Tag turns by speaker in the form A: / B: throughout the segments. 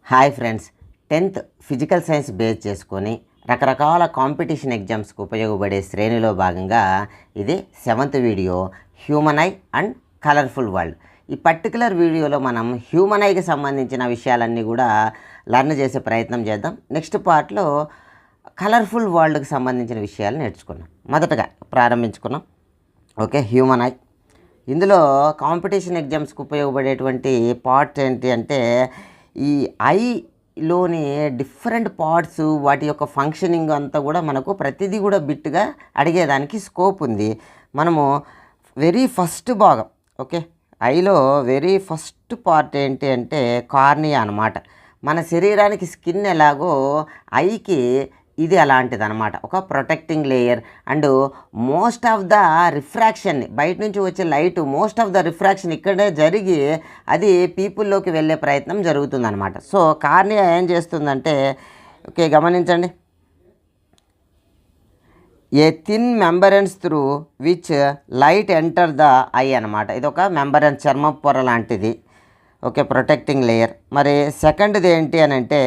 A: Hi friends, 10th physical science base చేసుకొని రకరకాల competition ఎగ్జామ్స్కి ఉపయోగపడే శ్రేణిలో భాగంగా ఇది 7th video human I and colourful world. ఈ పర్టికులర్ వీడియోలో మనం హ్యూమన్ ఐకి సంబంధించిన విషయాలన్నీ కూడా లర్న్ చేసే ప్రయత్నం చేద్దాం. నెక్స్ట్ పార్ట్లో కలర్ఫుల్ వరల్డ్కి సంబంధించిన విషయాలు నేర్చుకున్నాం. మొదటగా ప్రారంభించుకున్నాం. Okay, human eye. ఇందులో కాంపిటీషన్ ఎగ్జామ్స్కి ఉపయోగపడేటువంటి పార్ట్ ఏంటి అంటే ఈ ఐలోని డిఫరెంట్ పార్ట్స్, వాటి యొక్క ఫంక్షనింగ్ అంతా కూడా మనకు ప్రతిదీ కూడా బిట్గా అడిగేదానికి స్కోప్ ఉంది. మనము వెరీ ఫస్ట్ భాగం, ఓకే, ఐలో వెరీ ఫస్ట్ పార్ట్ ఏంటి అంటే కార్నియా అన్నమాట. మన శరీరానికి స్కిన్ ఎలాగో ఐకి ఇది అలాంటిది అనమాట, ఒక protecting layer. And most of the రిఫ్రాక్షన్ని, బయట నుంచి వచ్చే light most of the refraction ఇక్కడే జరిగి అది పీపుల్లోకి వెళ్ళే ప్రయత్నం జరుగుతుందన్నమాట. సో కార్నియా ఏం చేస్తుందంటే, ఓకే గమనించండి, a thin membrane through which light enter the eye అనమాట. ఇది ఒక మెంబరెన్స్, చర్మ పొర లాంటిది. Okay, protecting layer. మరి సెకండ్ది ఏంటి అని అంటే,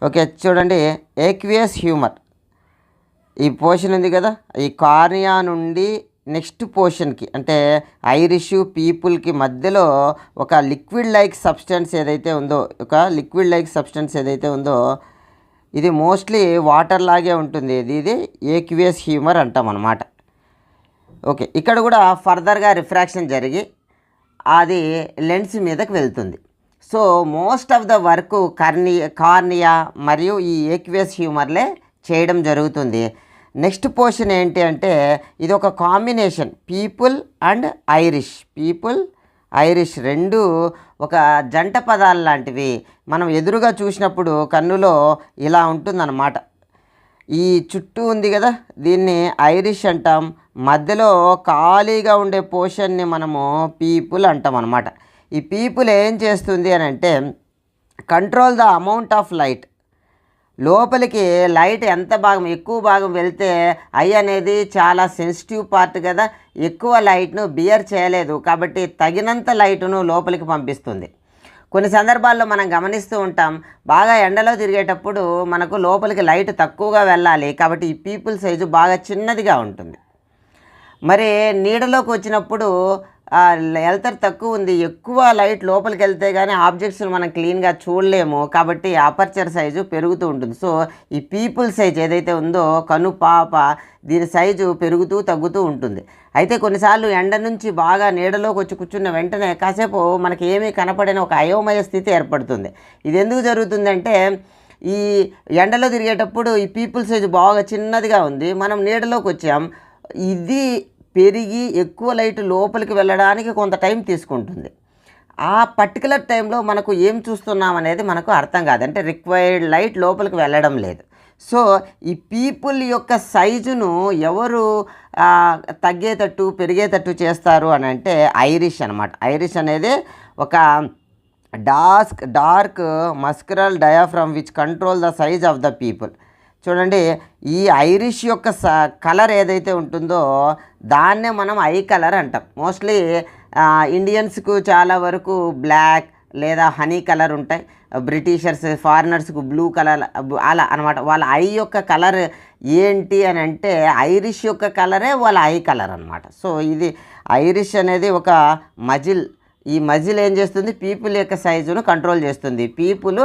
A: ఓకే చూడండి, ఏక్వియస్ హ్యూమర్. ఈ పోర్షన్ ఉంది కదా, ఈ కార్నియా నుండి నెక్స్ట్ పోర్షన్కి అంటే ఐరిష్ పీపుల్కి మధ్యలో ఒక లిక్విడ్ లైక్ సబ్స్టెన్స్ ఏదైతే ఉందో ఇది మోస్ట్లీ వాటర్ లాగే ఉంటుంది. ఇది ఏక్వియస్ హ్యూమర్ అంటాం అన్నమాట. ఓకే, ఇక్కడ కూడా ఫర్దర్గా రిఫ్రాక్షన్ జరిగి అది లెన్స్ మీదకి వెళ్తుంది. So most of the work cornea మరియు ఈ ఏక్వియస్ హ్యూమర్లే చేయడం జరుగుతుంది. నెక్స్ట్ పోర్షన్ ఏంటి అంటే ఇది ఒక కాంబినేషన్, పీపుల్ అండ్ ఐరిష్ రెండు ఒక జంట పదాలు లాంటివి. మనం ఎదురుగా చూసినప్పుడు కన్నులో ఇలా ఉంటుందన్నమాట. ఈ చుట్టూ ఉంది కదా, దీన్ని ఐరిష్ అంటాం. మధ్యలో ఖాళీగా ఉండే పోర్షన్ని మనము పీపుల్ అంటాం అన్నమాట. ఈ పీపుల్ ఏం చేస్తుంది అని అంటే control the amount of light. లోపలికి లైట్ ఎంత భాగం, ఎక్కువ భాగం వెళ్తే ఐ అనేది చాలా సెన్సిటివ్ పార్ట్ కదా, ఎక్కువ లైట్ను బియర్ చేయలేదు కాబట్టి తగినంత లైట్ను లోపలికి పంపిస్తుంది. కొన్ని సందర్భాల్లో మనం గమనిస్తూ ఉంటాం, బాగా ఎండలో తిరిగేటప్పుడు మనకు లోపలికి లైట్ తక్కువగా వెళ్ళాలి కాబట్టి ఈ పీపుల్ సైజు బాగా చిన్నదిగా ఉంటుంది. మరి నీడలోకి వచ్చినప్పుడు వెళ్తారు తక్కువ ఉంది, ఎక్కువ లైట్ లోపలికి వెళ్తే కానీ ఆబ్జెక్ట్స్ని మనం క్లీన్గా చూడలేము కాబట్టి అపర్చర్ సైజు పెరుగుతూ ఉంటుంది. సో ఈ పీపుల్ సైజ్ ఏదైతే ఉందో కను పాప, దీని సైజు పెరుగుతూ తగ్గుతూ ఉంటుంది. అయితే కొన్నిసార్లు ఎండ నుంచి బాగా నీడలోకి వచ్చి కూర్చున్న వెంటనే కాసేపు మనకి ఏమీ కనపడని ఒక అయోమయ స్థితి ఏర్పడుతుంది. ఇది ఎందుకు జరుగుతుందంటే ఈ ఎండలో తిరిగేటప్పుడు ఈ పీపుల్ సైజు బాగా చిన్నదిగా ఉంది, మనం నీడలోకి వచ్చాం, ఇది పెరిగి ఎక్కువ లైట్ లోపలికి వెళ్ళడానికి కొంత టైం తీసుకుంటుంది. ఆ పర్టికులర్ టైంలో మనకు ఏం చూస్తున్నాం అనేది మనకు అర్థం కాదు, అంటే రిక్వైర్డ్ లైట్ లోపలికి వెళ్ళడం లేదు. సో ఈ పీపుల్ యొక్క సైజును ఎవరు తగ్గేటట్టు పెరిగేటట్టు చేస్తారు అని అంటే ఐరిష్ అనమాట. ఐరిష్ అనేది ఒక dark muscular diaphragm which control the size of the people. చూడండి, ఈ ఐరిష్ యొక్క కలర్ ఏదైతే ఉంటుందో దాన్నే మనం ఐ కలర్ అంటాం. మోస్ట్లీ ఇండియన్స్కు చాలా వరకు బ్లాక్ లేదా హనీ కలర్ ఉంటాయి, బ్రిటిషర్స్ ఫారినర్స్కు బ్లూ కలర్, అలా అనమాట. వాళ్ళ ఐ యొక్క కలర్ ఏంటి అని అంటే ఐరిష్ యొక్క కలరే వాళ్ళ ఐ కలర్ అనమాట. సో ఇది ఐరిష్ అనేది ఒక మజిల్. ఈ మజిల్ ఏం చేస్తుంది, పీపుల్ యొక్క సైజును కంట్రోల్ చేస్తుంది. పీపుల్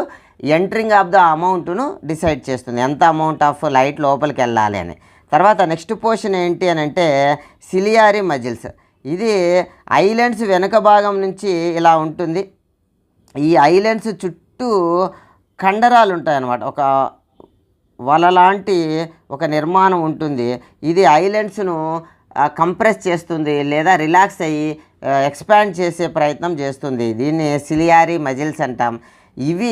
A: ఎంట్రింగ్ ఆఫ్ ద అమౌంట్ను డిసైడ్ చేస్తుంది, ఎంత అమౌంట్ ఆఫ్ లైట్ లోపలికి వెళ్ళాలి అని. తర్వాత నెక్స్ట్ పోర్షన్ ఏంటి అని అంటే సిలియారీ మజిల్స్. ఇది ఐలెండ్స్ వెనుక భాగం నుంచి ఇలా ఉంటుంది. ఈ ఐలెండ్స్ చుట్టూ కండరాలు ఉంటాయన్నమాట, ఒక వల లాంటి ఒక నిర్మాణం ఉంటుంది. ఇది ఐలెండ్స్ను కంప్రెస్ చేస్తుంది లేదా రిలాక్స్ అయ్యి ఎక్స్పాండ్ చేసే ప్రయత్నం చేస్తుంది. దీన్ని సిలియారీ మజిల్స్ అంటాం. ఇవి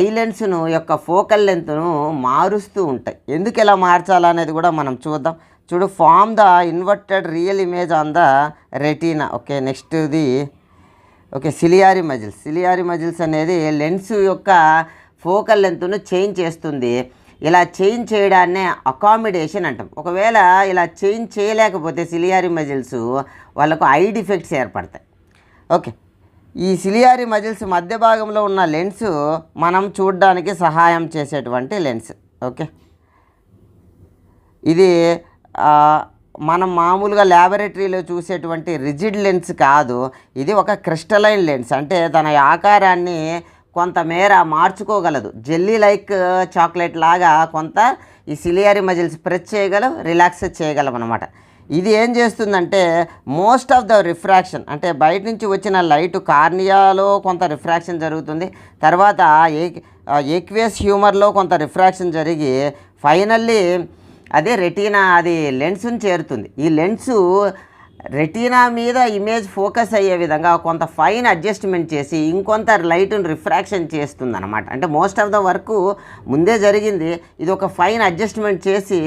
A: ఐలెండ్స్ను యొక్క ఫోకల్ లెంత్ను మారుస్తూ ఉంటాయి. ఎందుకు ఎలా మార్చాలనేది కూడా మనం చూద్దాం. చూడు, form the inverted real image on the retina. Okay, నెక్స్ట్ది ఓకే సిలియారీ మజిల్స్ అనేది లెన్స్ యొక్క ఫోకల్ లెంత్ను చేంజ్ చేస్తుంది. ఇలా చేంజ్ చేయడాన్నే అకామిడేషన్ అంటాం. ఒకవేళ ఇలా చేంజ్ చేయలేకపోతే సిలియారీ మజిల్స్ వాళ్ళకు ఐ డిఫెక్ట్స్ ఏర్పడతాయి. ఓకే, ఈ సిలియారీ మజిల్స్ మధ్య భాగంలో ఉన్న లెన్స్ మనం చూడడానికి సహాయం చేసేటువంటి లెన్స్. ఓకే, ఇది మనం మామూలుగా ల్యాబొరేటరీలో చూసేటువంటి రిజిడ్ లెన్స్ కాదు, ఇది ఒక క్రిస్టలైన్ లెన్స్. అంటే తన ఆకారాన్ని కొంతమేర మార్చుకోగలదు. జెల్లీ లైక్ చాక్లెట్ లాగా కొంత ఈ సిలియారీ మజిల్స్ ప్రెస్ చేయగలం, రిలాక్స్ చేయగలం అన్నమాట. ఇది ఏం చేస్తుందంటే మోస్ట్ ఆఫ్ ద రిఫ్రాక్షన్, అంటే బయట నుంచి వచ్చిన లైట్ కార్నియాలో కొంత రిఫ్రాక్షన్ జరుగుతుంది, తర్వాత ఏక్వియస్ హ్యూమర్లో కొంత రిఫ్రాక్షన్ జరిగి ఫైనల్లీ అదే రెటీనా అది లెన్స్ని చేరుతుంది. ఈ లెన్సు రెటీనా మీద ఇమేజ్ ఫోకస్ అయ్యే విధంగా కొంత ఫైన్ అడ్జస్ట్మెంట్ చేసి ఇంకొంత లైట్ని రిఫ్రాక్షన్ చేస్తుంది అనమాట. అంటే మోస్ట్ ఆఫ్ ద వర్క్ ముందే జరిగింది, ఇది ఒక ఫైన్ అడ్జస్ట్మెంట్ చేసి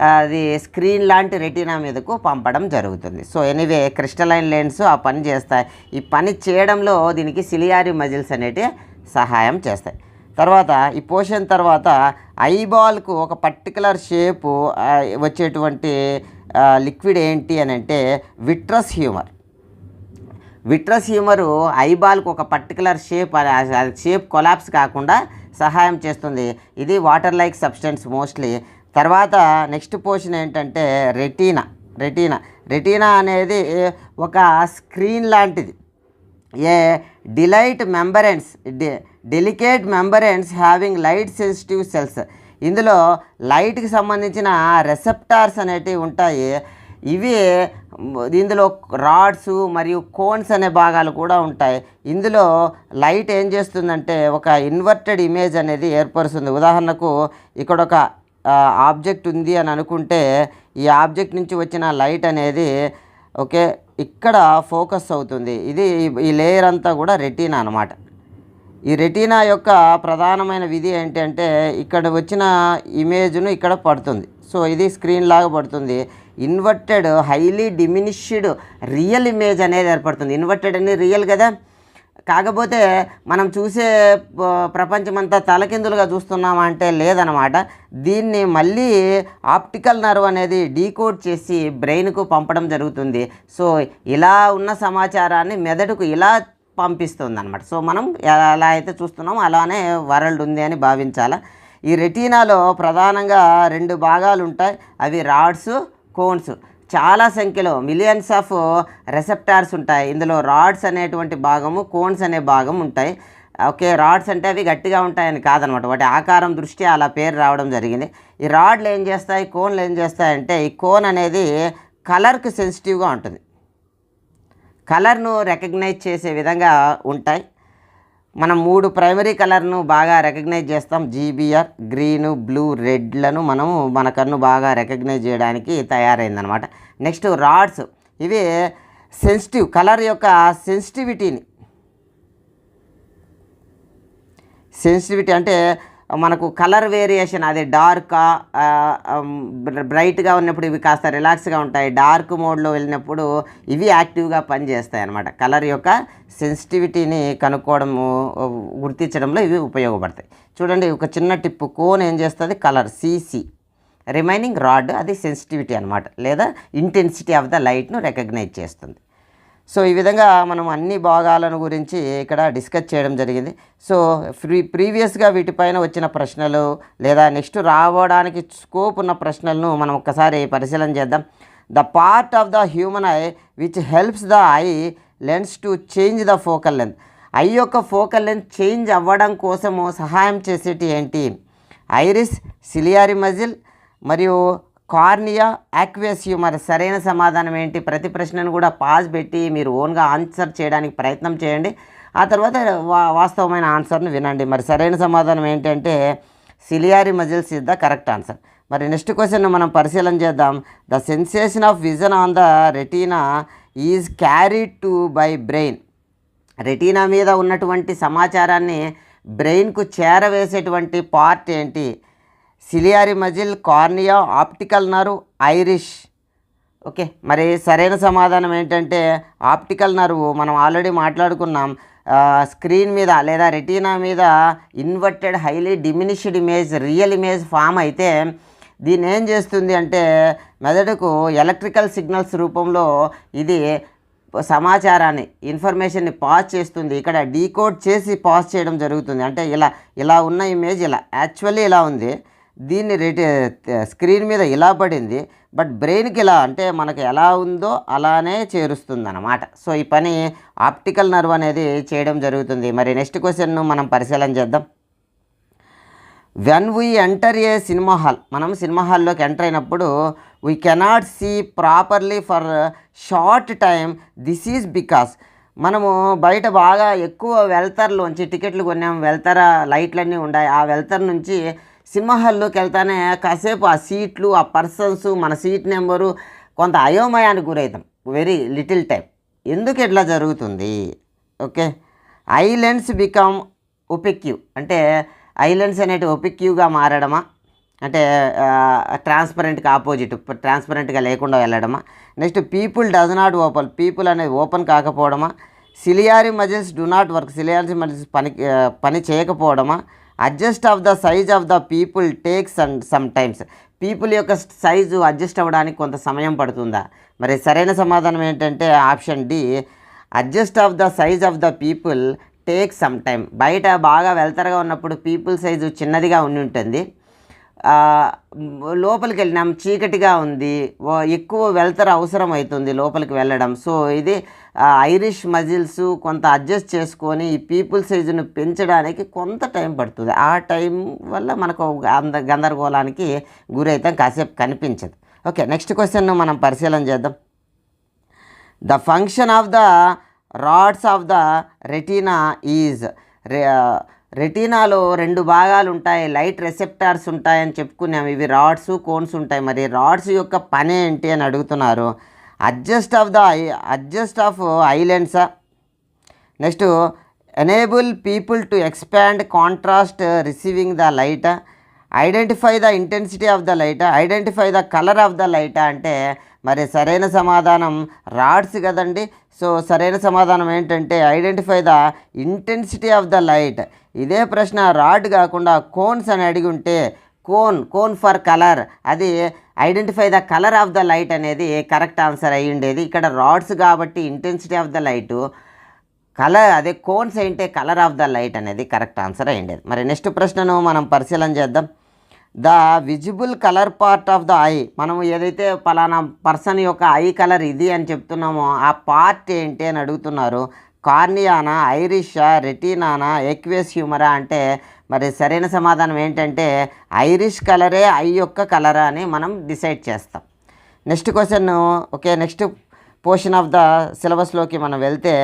A: అది స్క్రీన్ లాంటి రెటీనా మీదకు పంపడం జరుగుతుంది. సో ఎనీవే క్రిస్టలైన్ లెన్స్ ఆ పని చేస్తాయి. ఈ పని చేయడంలో దీనికి సిలియారీ మజిల్స్ అనేటివి సహాయం చేస్తాయి. తర్వాత ఈ పోషన్ తర్వాత ఐబాల్కు ఒక పర్టికులర్ షేపు వచ్చేటువంటి లిక్విడ్ ఏంటి అని అంటే విట్రస్ హ్యూమర్. విట్రస్ హ్యూమరు ఐబాల్కు ఒక పర్టికులర్ షేప్ కొలాప్స్ కాకుండా సహాయం చేస్తుంది. ఇది వాటర్ లైక్ సబ్స్టెన్స్ మోస్ట్లీ. తర్వాత నెక్స్ట్ పోర్షన్ ఏంటంటే రెటీనా అనేది ఒక స్క్రీన్ లాంటిది. A delicate membrane having light sensitive cells. ఇందులో లైట్కి సంబంధించిన రెసెప్టార్స్ అనేటివి ఉంటాయి. ఇవి ఇందులో రాడ్స్ మరియు కోన్స్ అనే భాగాలు కూడా ఉంటాయి. ఇందులో లైట్ ఏం చేస్తుందంటే ఒక ఇన్వర్టెడ్ ఇమేజ్ అనేది ఏర్పరుస్తుంది. ఉదాహరణకు ఇక్కడ ఒక ఆబ్జెక్ట్ ఉంది అని అనుకుంటే ఈ ఆబ్జెక్ట్ నుంచి వచ్చిన లైట్ అనేది ఓకే ఇక్కడ ఫోకస్ అవుతుంది. ఇది ఈ లేయర్ అంతా కూడా రెటీనా అన్నమాట. ఈ రెటీనా యొక్క ప్రధానమైన విధి ఏంటంటే ఇక్కడ వచ్చిన ఇమేజ్ను ఇక్కడ పడుతుంది. సో ఇది స్క్రీన్ లాగా పడుతుంది. Inverted highly diminished real image అనేది ఏర్పడుతుంది. ఇన్వర్టెడ్ అని రియల్ కదా, కాకపోతే మనం చూసే ప్రపంచమంతా తలకిందులుగా చూస్తున్నామా అంటే లేదనమాట. దీన్ని మళ్ళీ ఆప్టికల్ నర్వ్ అనేది డీకోడ్ చేసి బ్రెయిన్కు పంపడం జరుగుతుంది. సో ఇలా ఉన్న సమాచారాన్ని మెదడుకు ఇలా పంపిస్తుంది అనమాట. సో మనం ఎలా అయితే చూస్తున్నామో అలానే వరల్డ్ ఉంది అని భావించాలి. ఈ రెటీనాలో ప్రధానంగా 2 భాగాలు ఉంటాయి, అవి రాడ్స్, కోన్స్. చాలా సంఖ్యలో మిలియన్స్ ఆఫ్ రెసెప్టార్స్ ఉంటాయి. ఇందులో రాడ్స్ అనేటువంటి భాగము, కోన్స్ అనే భాగం ఉంటాయి. ఓకే, రాడ్స్ అంటే అవి గట్టిగా ఉంటాయని కాదనమాట, వాటి ఆకారం దృష్ట్యా అలా పేరు రావడం జరిగింది. ఈ రాడ్లు ఏం చేస్తాయి, కోన్లు ఏం చేస్తాయంటే ఈ కోన్ అనేది కలర్కి సెన్సిటివ్గా ఉంటుంది, కలర్ను రికగ్నైజ్ చేసే విధంగా ఉంటాయి. మనం 3 ప్రైమరీ కలర్ను బాగా రికగ్నైజ్ చేస్తాం. జీబీఆర్, గ్రీను, బ్లూ, రెడ్లను మనము మన కన్ను బాగా రికగ్నైజ్ చేయడానికి తయారైందనమాట. నెక్స్ట్ రాడ్స్, ఇవి సెన్సిటివ్ కలర్ యొక్క సెన్సిటివిటీ అంటే మనకు కలర్ వేరియేషన్, అది డార్కా బ్రైట్గా ఉన్నప్పుడు ఇవి కాస్త రిలాక్స్గా ఉంటాయి, డార్క్ మోడ్లో వెళ్ళినప్పుడు ఇవి యాక్టివ్గా పనిచేస్తాయి అన్నమాట. కలర్ యొక్క సెన్సిటివిటీని కనుక్కోవడము, గుర్తించడంలో ఇవి ఉపయోగపడతాయి. చూడండి ఒక చిన్న టిప్పు, కోన్ ఏం చేస్తుంది, కలర్ సిసి, రిమైనింగ్ రాడ్ అది సెన్సిటివిటీ అనమాట, లేదా ఇంటెన్సిటీ ఆఫ్ ద లైట్ను రికగ్నైజ్ చేస్తుంది. సో ఈ విధంగా మనం అన్ని భాగాలను గురించి ఇక్కడ డిస్కస్ చేయడం జరిగింది. సో ప్రీవియస్గా వీటిపైన వచ్చిన ప్రశ్నలు లేదా నెక్స్ట్ రావడానికి స్కోప్ ఉన్న ప్రశ్నలను మనం ఒక్కసారి పరిశీలన చేద్దాం. The part of the human I which helps the eye lens to change the focal length. I యొక్క ఫోకల్ లెంత్ చేంజ్ అవ్వడం కోసము సహాయం చేసేటి ఏంటి, ఐరిస్, సిలియారీ మజిల్ మరియు కార్నియా, యాక్వియస్ హ్యూమర్. సరైన సమాధానం ఏంటి? ప్రతి ప్రశ్నను కూడా పాజ్ పెట్టి మీరు ఓన్గా ఆన్సర్ చేయడానికి ప్రయత్నం చేయండి. ఆ తర్వాత వాస్తవమైన ఆన్సర్ను వినండి. మరి సరైన సమాధానం ఏంటంటే ciliary muscles is the correct answer. మరి నెక్స్ట్ క్వశ్చన్ మనం పరిశీలన చేద్దాం. The sensation of vision on the retina is carried to by brain. Retina మీద ఉన్నటువంటి సమాచారాన్ని బ్రెయిన్కు చేరవేసేటువంటి పార్ట్ ఏంటి? Ciliary muscle, cornea, optical nerve, iris. Okay, మరి సరైన సమాధానం ఏంటంటే ఆప్టికల్ నర్వ్. మనం ఆల్రెడీ మాట్లాడుకున్నాం, స్క్రీన్ మీద లేదా రెటీనా మీద inverted highly diminished image, real image form అయితే దీన్ని ఏం చేస్తుంది అంటే మెదడుకు ఎలక్ట్రికల్ సిగ్నల్స్ రూపంలో ఇది సమాచారాన్ని ఇన్ఫర్మేషన్ని పాస్ చేస్తుంది. ఇక్కడ డీకోడ్ చేసి పాస్ చేయడం జరుగుతుంది. అంటే ఇలా ఉన్న ఇమేజ్ యాక్చువల్లీ ఇలా ఉంది, దీన్ని స్క్రీన్ మీద ఇలా పడింది, బట్ బ్రెయిన్కి ఇలా అంటే మనకు ఎలా ఉందో అలానే చేరుస్తుంది అన్నమాట. సో ఈ పని ఆప్టికల్ నర్వ్ అనేది చేయడం జరుగుతుంది. మరి నెక్స్ట్ క్వశ్చన్ను మనం పరిశీలన చేద్దాం. When we enter a cinema hall, మనం సినిమా హాల్లోకి ఎంటర్ అయినప్పుడు we cannot see properly for short time. This is because మనము బయట బాగా ఎక్కువ వెళ్తర్లోంచి టికెట్లు కొన్నాం, వెళ్తర లైట్లన్నీ ఉన్నాయి, ఆ వెళ్తర్ నుంచి సినిమా హాల్లోకి వెళ్తానే కాసేపు ఆ సీట్లు, ఆ పర్సన్స్, మన సీట్ నెంబరు కొంత అయోమయానికి గురవుతాం. Very little time. ఎందుకు ఇట్లా జరుగుతుంది? Okay, eye lens become opaque, అంటే ఐ లెన్స్ అనేటివి ఒపెక్యూగా మారడమా, అంటే ట్రాన్స్పరెంట్గా ఆపోజిట్, ట్రాన్స్పరెంట్గా లేకుండా వెళ్ళడమా. Next pupil does not open, pupil అనేది ఓపెన్ కాకపోవడమా. Ciliary muscles do not work, ciliary muscles పని చేయకపోవడమా. Adjust of the size of the pupil takes and some times, pupil యొక్క సైజు అడ్జస్ట్ అవ్వడానికి కొంత సమయం పడుతుందా? మరి సరైన సమాధానం ఏంటంటే option D, adjust of the size of the pupil take some time. బయట బాగా వెళ్తరగా ఉన్నప్పుడు పీపుల్ సైజు చిన్నదిగా ఉండి ఉంటుంది, లోపలికి వెళ్ళినాం చీకటిగా ఉంది, ఎక్కువ వెళ్తర అవసరం అవుతుంది లోపలికి వెళ్ళడం. సో ఇది ఐరిష్ మజిల్స్ కొంత అడ్జస్ట్ చేసుకొని ఈ పీపుల్ సైజును పెంచడానికి కొంత టైం పడుతుంది. ఆ టైం వల్ల మనకు గందరగోళానికి గురైతే కాసేపు కనిపించదు. ఓకే, నెక్స్ట్ క్వశ్చన్ మనం పరిశీలన చేద్దాం. The function of the rods of the retina is, రెటీనాలో 2 భాగాలు ఉంటాయి, లైట్ రిసెప్టార్స్ ఉంటాయని చెప్పుకున్నాము. ఇవి రాడ్స్, కోన్స్ ఉంటాయి. మరి రాడ్స్ యొక్క పని ఏంటి అని అడుగుతున్నారు. అడ్జస్ట్ ఆఫ్ ఐలెండ్సా, next enable people to expand contrast receiving the light, identify the intensity of the light, identify the colour of the light. అంటే మరి సరైన సమాధానం రాడ్స్ కదండి. సో సరైన సమాధానం ఏంటంటే identify the intensity of the light. ఇదే ప్రశ్న రాడ్ కాకుండా కోన్స్ అని అడిగి ఉంటే కోన్ ఫర్ కలర్, అది identify the colour of the light అనేది కరెక్ట్ ఆన్సర్ అయ్యి ఉండేది. ఇక్కడ రాడ్స్ కాబట్టి intensity of the light, colour అదే కోన్స్ ఏంటే కలర్ ఆఫ్ ద లైట్ అనేది కరెక్ట్ ఆన్సర్ అయ్యి ఉండేది. మరి నెక్స్ట్ ప్రశ్నను మనం పరిశీలన చేద్దాం. The visible colour part of the I, మనం ఏదైతే పలానా పర్సన్ యొక్క ఐ కలర్ ఇది అని చెప్తున్నామో ఆ పార్ట్ ఏంటి అని అడుగుతున్నారు. కార్నియానా, ఐరిషా, రెటీనానా, ఎక్వేస్ హ్యూమరా. అంటే మరి సరైన సమాధానం ఏంటంటే ఐరిష్ కలరే ఐ యొక్క కలరా అని మనం డిసైడ్ చేస్తాం. Next question. Okay, next portion of the సిలబస్లోకి మనం వెళ్తే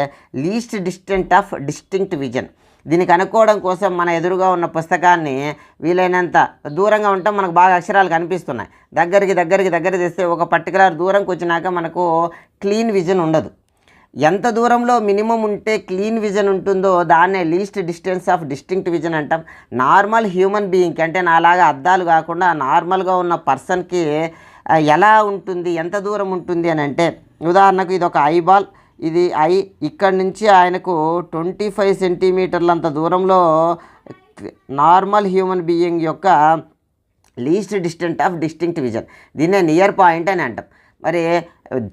A: least distant of distinct vision. దీనికి అనుకోవడం కోసం మన ఎదురుగా ఉన్న పుస్తకాన్ని వీలైనంత దూరంగా ఉంటాం, మనకు బాగా అక్షరాలు కనిపిస్తున్నాయి, దగ్గరికి తెస్తే ఒక పర్టికులర్ దూరంకి వచ్చినాక మనకు క్లీన్ విజన్ ఉండదు. ఎంత దూరంలో మినిమం ఉంటే క్లీన్ విజన్ ఉంటుందో దాన్నే least distance of distinct vision అంటాం. నార్మల్ హ్యూమన్ బీయింగ్కి, అంటే నాలాగా అద్దాలు కాకుండా నార్మల్గా ఉన్న పర్సన్కి ఎలా ఉంటుంది, ఎంత దూరం ఉంటుంది అని అంటే, ఉదాహరణకు ఇది ఒక ఐబాల్, ఇది ఐ, ఇక్కడి నుంచి ఆయనకు 25 సెంటీమీటర్లంత దూరంలో నార్మల్ హ్యూమన్ బీయింగ్ యొక్క least distant of distinct vision, దీన్నే నియర్ పాయింట్ అని అంటాం. మరి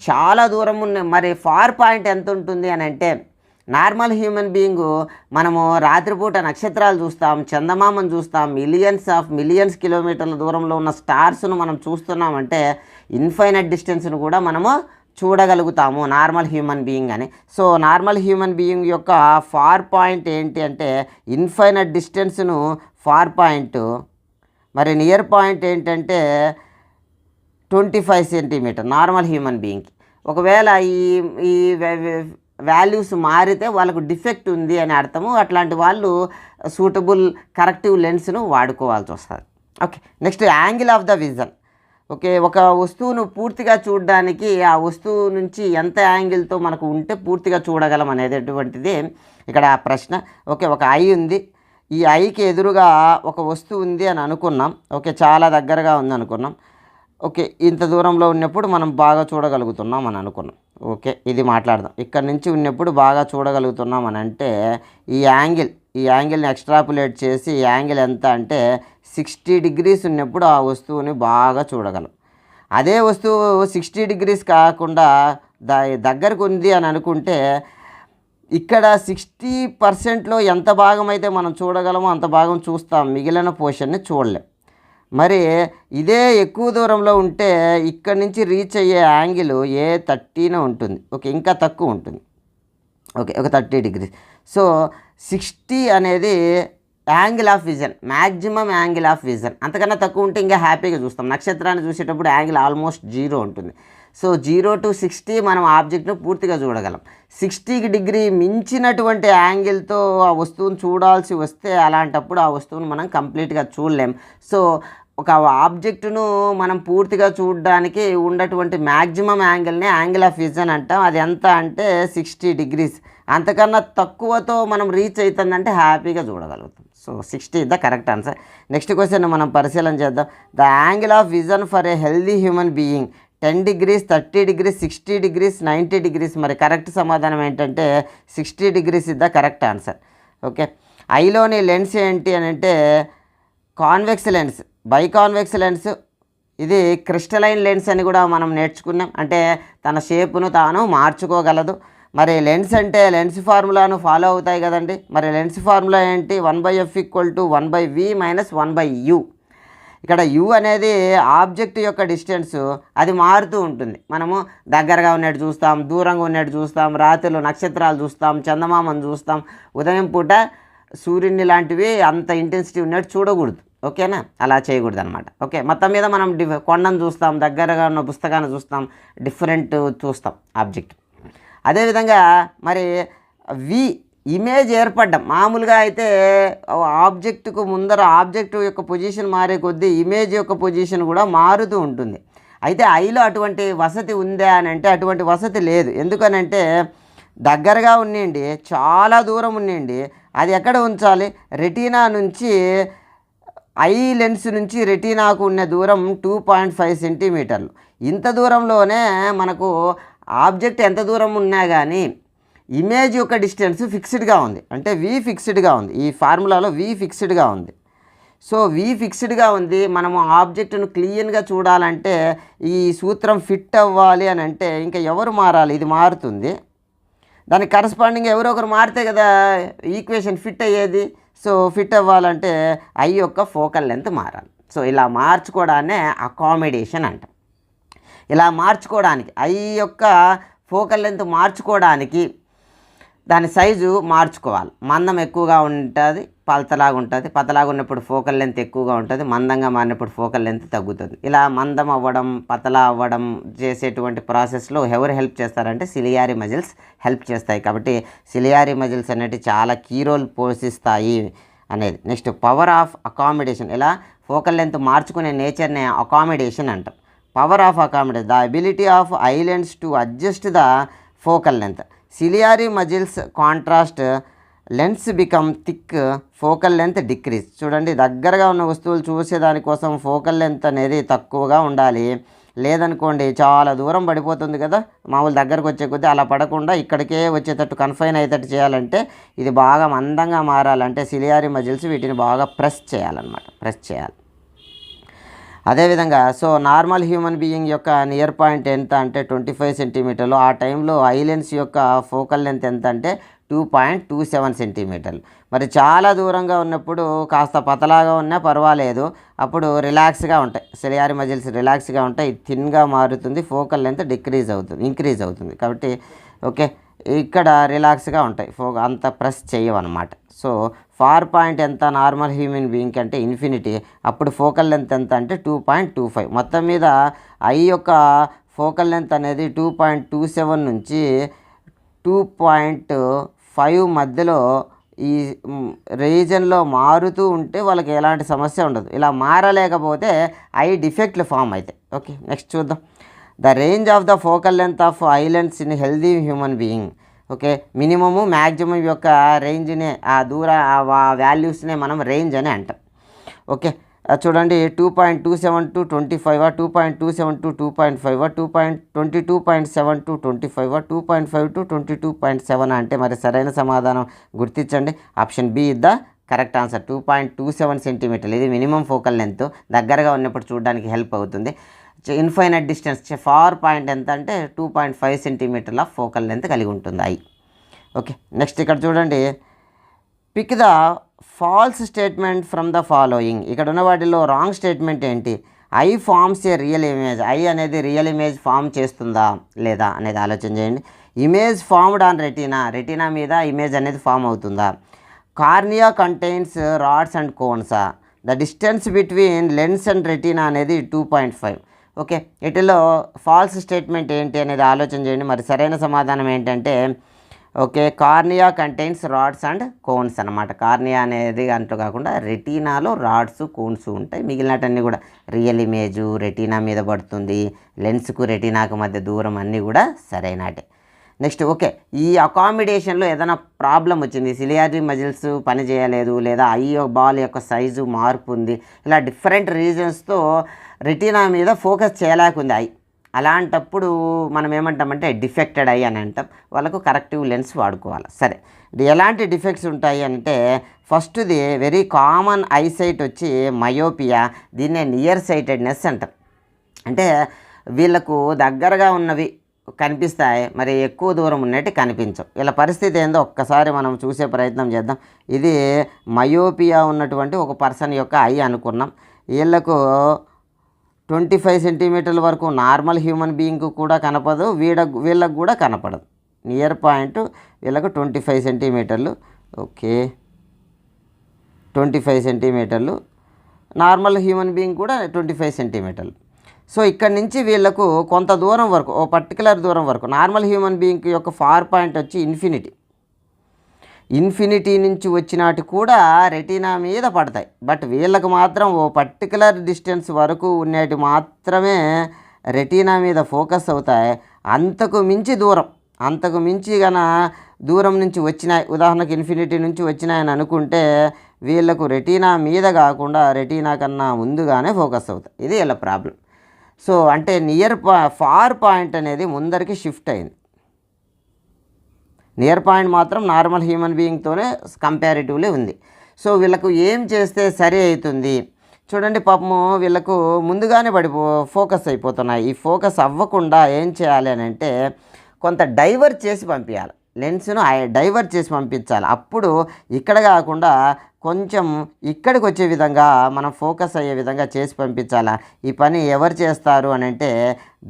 A: చాలా దూరం ఉన్న మరి ఫార్ పాయింట్ ఎంత ఉంటుంది అని అంటే, నార్మల్ హ్యూమన్ బీయింగు మనము రాత్రిపూట నక్షత్రాలు చూస్తాం, చందమామను చూస్తాం, మిలియన్స్ కిలోమీటర్ల దూరంలో ఉన్న స్టార్స్ను మనం చూస్తున్నామంటే ఇన్ఫైనైట్ డిస్టెన్స్ను కూడా మనము చూడగలుగుతాము నార్మల్ హ్యూమన్ బీయింగ్ అని. సో నార్మల్ హ్యూమన్ బీయింగ్ యొక్క ఫార్ పాయింట్ ఏంటి అంటే ఇన్ఫైనైట్ డిస్టెన్స్ను ఫార్ పాయింట్, మరి నియర్ పాయింట్ ఏంటంటే 25 సెంటీమీటర్ నార్మల్ హ్యూమన్ బీయింగ్కి. ఒకవేళ ఈ వాల్యూస్ మారితే వాళ్ళకు డిఫెక్ట్ ఉంది అని అర్థము. అట్లాంటి వాళ్ళు సూటబుల్ కరెక్టివ్ లెన్స్ను వాడుకోవాల్సి వస్తుంది. Okay, next angle of the vision. Okay, ఒక వస్తువును పూర్తిగా చూడడానికి ఆ వస్తువు నుంచి ఎంత యాంగిల్తో మనకు ఉంటే పూర్తిగా చూడగలం అనేటటువంటిది ఇక్కడ ప్రశ్న. ఓకే, ఒక ఐ ఉంది, ఈ ఐకి ఎదురుగా ఒక వస్తువు ఉంది అని అనుకున్నాం. ఓకే, చాలా దగ్గరగా ఉంది అనుకున్నాం. ఓకే, ఇంత దూరంలో ఉన్నప్పుడు మనం బాగా చూడగలుగుతున్నాం అని అనుకున్నాం. ఓకే, ఇది మాట్లాడదాం. ఇక్కడ నుంచి ఉన్నప్పుడు బాగా చూడగలుగుతున్నాం అని అంటే ఈ యాంగిల్ని ఎక్స్ట్రాపులేట్ చేసి యాంగిల్ ఎంత అంటే 60 డిగ్రీస్ ఉన్నప్పుడు ఆ వస్తువుని బాగా చూడగలం. అదే వస్తువు 60 డిగ్రీస్ కాకుండా దగ్గరకు ఉంది అని అనుకుంటే ఇక్కడ 60%లో ఎంత భాగం అయితే మనం చూడగలమో అంత భాగం చూస్తాం, మిగిలిన పోర్షన్ని చూడలేం. మరి ఇదే ఎక్కువ దూరంలో ఉంటే ఇక్కడ నుంచి రీచ్ అయ్యే యాంగిల్ A30 ఉంటుంది. ఓకే, ఇంకా తక్కువ ఉంటుంది. ఓకే, ఒక 30 degrees. సో 60 అనేది angle of vision, maximum angle of vision. అంతకన్నా తక్కువ ఉంటే ఇంకా హ్యాపీగా చూస్తాం. నక్షత్రాన్ని చూసేటప్పుడు యాంగిల్ ఆల్మోస్ట్ 0 ఉంటుంది. సో 0 to 60 మనం ఆబ్జెక్ట్ను పూర్తిగా చూడగలం. 60 డిగ్రీ మించినటువంటి యాంగిల్తో ఆ వస్తువును చూడాల్సి వస్తే అలాంటప్పుడు ఆ వస్తువును మనం కంప్లీట్గా చూడలేం. సో ఒక ఆబ్జెక్టును మనం పూర్తిగా చూడడానికి ఉన్నటువంటి మ్యాక్సిమం యాంగిల్ని యాంగిల్ ఆఫ్ విజన్ అంటాం. అది ఎంత అంటే 60 degrees. అంతకన్నా తక్కువతో మనం రీచ్ అవుతుందంటే హ్యాపీగా చూడగలుగుతాం. So 60 is the correct answer. Next question మనం పరిశీలన చేద్దాం. The angle of vision for a healthy human being 10 degrees, 30 degrees, 60 degrees, 90 degrees. మరి కరెక్ట్ సమాధానం ఏంటంటే 60 degrees is the correct answer. Okay, ఐలోని లెన్స్ ఏంటి అని అంటే కాన్వెక్స్ లెన్స్, బైకాన్వెక్స్ లెన్స్. ఇది క్రిస్టలైన్ లెన్స్ అని కూడా మనం నేర్చుకున్నాం. అంటే తన షేపును తాను మార్చుకోగలదు. మరి లెన్స్ అంటే లెన్స్ ఫార్ములాను ఫాలో అవుతాయి కదండి. మరి లెన్స్ ఫార్ములా ఏంటి? 1/f = 1/v - 1/u. ఇక్కడ u అనేది ఆబ్జెక్ట్ యొక్క డిస్టెన్స్, అది మారుతూ ఉంటుంది. మనము దగ్గరగా ఉన్నట్టు చూస్తాం, దూరంగా ఉన్నట్టు చూస్తాం, రాత్రిలో నక్షత్రాలు చూస్తాం, చందమామను చూస్తాం. ఉదయం పూట సూర్యుని లాంటివి అంత ఇంటెన్సిటీ ఉన్నట్టు చూడకూడదు. ఓకేనా, అలా చేయకూడదు అనమాట. ఓకే, మొత్తం మీద మనం కొండను చూస్తాం, దగ్గరగా ఉన్న పుస్తకాన్ని చూస్తాం, డిఫరెంట్ చూస్తాం ఆబ్జెక్ట్. అదేవిధంగా మరి ఇమేజ్ ఏర్పడ్డం, మామూలుగా అయితే ఆబ్జెక్టుకు ముందర ఆబ్జెక్టు యొక్క పొజిషన్ మారే కొద్దీ ఇమేజ్ యొక్క పొజిషన్ కూడా మారుతూ ఉంటుంది. అయితే ఐలో అటువంటి వసతి ఉందా అని అంటే అటువంటి వసతి లేదు. ఎందుకనంటే దగ్గరగా ఉండండి, చాలా దూరం ఉండండి, అది ఎక్కడ ఉంచాలి? రెటీనా నుంచి ఐ లెన్స్ నుంచి రెటీనాకు ఉన్న దూరం 2.5 సెంటీమీటర్లు. ఇంత దూరంలోనే మనకు ఆబ్జెక్ట్ ఎంత దూరం ఉన్నా కానీ ఇమేజ్ యొక్క డిస్టెన్స్ ఫిక్స్డ్గా ఉంది. అంటే v ఫిక్స్డ్గా ఉంది. ఈ ఫార్ములాలో v ఫిక్స్డ్గా ఉంది. సో v ఫిక్స్డ్గా ఉంది. మనము ఆబ్జెక్ట్ను క్లియర్గా చూడాలంటే ఈ సూత్రం ఫిట్ అవ్వాలి అని అంటే ఇంకా ఎవరు మారాలి? ఇది మారుతుంది. దానికి కరస్పాండింగ్ ఎవరో ఒకరు మారితే కదా ఈక్వేషన్ ఫిట్ అయ్యేది. సో ఫిట్ అవ్వాలంటే ఐ యొక్క ఫోకల్ లెంత్ మారాలి. సో ఇలా మార్చుకోవడాన్నే అకామిడేషన్ అంటాం. ఇలా మార్చుకోవడానికి ఐ యొక్క ఫోకల్ లెంత్ మార్చుకోవడానికి దాని సైజు మార్చుకోవాలి. మందం ఎక్కువగా ఉంటుంది, పతలాగా ఉంటుంది. పతలాగా ఉన్నప్పుడు ఫోకల్ లెంత్ ఎక్కువగా ఉంటుంది, మందంగా మారినప్పుడు ఫోకల్ లెంత్ తగ్గుతుంది. ఇలా మందం అవ్వడం, పతలా అవ్వడం చేసేటువంటి ప్రాసెస్లో ఎవరు హెల్ప్ చేస్తారంటే సిలియారీ మజిల్స్ హెల్ప్ చేస్తాయి. కాబట్టి సిలియారీ మజిల్స్ అనేవి చాలా కీ రోల్ పోషిస్తాయి అనేది. Next power of accommodation. ఇలా ఫోకల్ లెంత్ మార్చుకునే నేచర్ని అకామిడేషన్ అంటాం. Power of accommodation, the ability of eye lens to adjust the focal length. Ciliary muscles contrast lens become thick, focal length decrease. చూడండి, దగ్గరగా ఉన్న వస్తువులు చూసేదానికోసం ఫోకల్ లెంత్ అనేది తక్కువగా ఉండాలి. లేదనుకోండి చాలా దూరం పడిపోతుంది కదా, మామూలు దగ్గరకు వచ్చే కొద్దీ అలా పడకుండా ఇక్కడికే వచ్చేటట్టు కన్ఫైన్ అయ్యేటట్టు చేయాలంటే ఇది బాగా మందంగా మారాలంటే సిలియారీ మజిల్స్ వీటిని బాగా ప్రెస్ చేయాలన్నమాట, ప్రెస్ చేయాలి. అదేవిధంగా సో నార్మల్ హ్యూమన్ బీయింగ్ యొక్క నియర్ పాయింట్ ఎంత అంటే 25 సెంటీమీటర్లు. ఆ టైంలో ఐలెన్స్ యొక్క ఫోకల్ లెంత్ ఎంత అంటే 2.27 సెంటీమీటర్లు. మరి చాలా దూరంగా ఉన్నప్పుడు కాస్త పతలాగా ఉన్నా పర్వాలేదు, అప్పుడు రిలాక్స్గా ఉంటాయి, సిలియారీ మజిల్స్ రిలాక్స్గా ఉంటాయి, థిన్గా మారుతుంది, ఫోకల్ లెంత్ ఇంక్రీజ్ అవుతుంది. కాబట్టి ఓకే, ఇక్కడ రిలాక్స్గా ఉంటాయి, అంత ప్రెస్ చేయవన్నమాట. సో ఫార్ పాయింట్ ఎంత నార్మల్ హ్యూమన్ బీయింగ్ అంటే ఇన్ఫినిటీ, అప్పుడు ఫోకల్ లెంత్ ఎంత అంటే 2.25. మొత్తం మీద ఐ యొక్క ఫోకల్ లెంత్ అనేది 2.27 నుంచి 2.5 మధ్యలో ఈ రీజన్లో మారుతూ ఉంటే వాళ్ళకి ఎలాంటి సమస్య ఉండదు. ఇలా మారలేకపోతే ఐ డిఫెక్ట్లు ఫామ్ అవుతాయి. ఓకే, నెక్స్ట్ చూద్దాం. The range of the focal length of eye lens in healthy human being. Okay, minimum maximum యొక్క రేంజ్నే, ఆ వాల్యూస్నే మనం రేంజ్ అని అంటాం. ఓకే, చూడండి 2.27 to 25, 2.27 to 2.5, 22.7 to 25, 2.5 to 22.7 అంటే మరి సరైన సమాధానం గుర్తించండి. Option B is the correct answer. 2.27 సెంటీమీటర్లు ఇది మినిమం ఫోకల్ లెంత్, దగ్గరగా ఉన్నప్పుడు చూడడానికి హెల్ప్ అవుతుంది. ఇన్ఫైనైట్ డిస్టెన్స్ ఫార్ పాయింట్ ఎంత అంటే 2.5 సెంటీమీటర్ల ఫోకల్ లెంత్ కలిగి ఉంటుంది ఐ. ఓకే, నెక్స్ట్ ఇక్కడ చూడండి, pick the false statement from the following. ఇక్కడ ఉన్న వాటిలో రాంగ్ స్టేట్మెంట్ ఏంటి? Eye forms a real image. Eye అనేది రియల్ ఇమేజ్ ఫామ్ చేస్తుందా లేదా అనేది ఆలోచన చేయండి. Image formed on retina. Retina మీద ఇమేజ్ అనేది ఫామ్ అవుతుందా? కార్నియా కంటైన్స్ రాడ్స్ అండ్ కోన్సా. The distance between lens and retina అనేది 2.5. ఓకే, వీటిలో ఫాల్స్ స్టేట్మెంట్ ఏంటి అనేది ఆలోచన చేయండి. మరి సరైన సమాధానం ఏంటంటే okay, cornea contains rods and cones అనమాట. కార్నియా అనేది అంటూ కాకుండా రెటీనాలో రాడ్స్ కోన్స్ ఉంటాయి. మిగిలినటన్నీ కూడా రియల్ ఇమేజు రెటీనా మీద పడుతుంది, లెన్స్కు రెటీనాకు మధ్య దూరం అన్నీ కూడా సరైనటే. నెక్స్ట్ ఓకే, ఈ అకామిడేషన్లో ఏదైనా ప్రాబ్లం వచ్చింది, సిలియారీ మజిల్స్ పని చేయలేదు, లేదా ఐ బాల్ యొక్క సైజు మార్పు ఉంది, ఇలా డిఫరెంట్ రీజన్స్తో రెటీనా మీద ఫోకస్ చేయలేకుంది ఐ. అలాంటప్పుడు మనం ఏమంటామంటే డిఫెక్టెడ్ ఐ అని అంటాం. వాళ్ళకు కరెక్టివ్ లెన్స్ వాడుకోవాలి. సరే, ఎలాంటి డిఫెక్ట్స్ ఉంటాయి అంటే ఫస్ట్ది వెరీ కామన్ ఐసైట్ వచ్చి మయోపియా. దీన్నే నియర్ సైటెడ్నెస్ అంటాం. అంటే వీళ్ళకు దగ్గరగా ఉన్నవి కనిపిస్తాయి, మరి ఎక్కువ దూరం ఉన్నట్టు కనిపించవు. వీళ్ళ పరిస్థితి ఏందో ఒక్కసారి మనం చూసే ప్రయత్నం చేద్దాం. ఇది మయోపియా ఉన్నటువంటి ఒక పర్సన్ యొక్క ఐ అనుకున్నాం. వీళ్ళకు 25 సెంటీమీటర్ల వరకు నార్మల్ హ్యూమన్ బీయింగ్కు కూడా కనపడదు, వీళ్ళకు కూడా కనపడదు. నియర్ పాయింట్ వీళ్ళకు 25 సెంటీమీటర్లు. ఓకే, 25 సెంటీమీటర్లు. నార్మల్ హ్యూమన్ బీయింగ్ కూడా 25 సెంటీమీటర్లు. సో ఇక్కడి నుంచి వీళ్ళకు కొంత దూరం వరకు, ఓ పర్టికులర్ దూరం వరకు నార్మల్ హ్యూమన్ బీయింగ్ యొక్క ఫార్ పాయింట్ వచ్చి ఇన్ఫినిటీ నుంచి వచ్చినట్టు కూడా రెటీనా మీద పడతాయి. బట్ వీళ్ళకు మాత్రం ఓ పర్టికులర్ డిస్టెన్స్ వరకు ఉండేటి మాత్రమే రెటీనా మీద ఫోకస్ అవుతాయి. అంతకు మించి దూరం నుంచి వచ్చినాయి, ఉదాహరణకు ఇన్ఫినిటీ నుంచి వచ్చినాయని అనుకుంటే వీళ్ళకు రెటీనా మీద కాకుండా రెటీనా కన్నా ముందుగానే ఫోకస్ అవుతాయి. ఇది వీళ్ళ ప్రాబ్లం. సో అంటే ఫార్ పాయింట్ అనేది ముందరికి షిఫ్ట్ అయింది. నియర్ పాయింట్ మాత్రం నార్మల్ హ్యూమన్ బీయింగ్తోనే కంపారిటివ్లీ ఉంది. సో వీళ్ళకు ఏం చేస్తే సరి అవుతుంది చూడండి. పాపము వీళ్ళకు ముందుగానే ఫోకస్ అయిపోతున్నాయి. ఈ ఫోకస్ అవ్వకుండా ఏం చేయాలి అని అంటే కొంత డైవర్ట్ చేసి పంపించాలి, లెన్స్ను డైవర్ట్ చేసి పంపించాలి. అప్పుడు ఇక్కడ కాకుండా కొంచెం ఇక్కడికి వచ్చే విధంగా మనం ఫోకస్ అయ్యే విధంగా చేసి పంపించాలా. ఈ పని ఎవరు చేస్తారు అని అంటే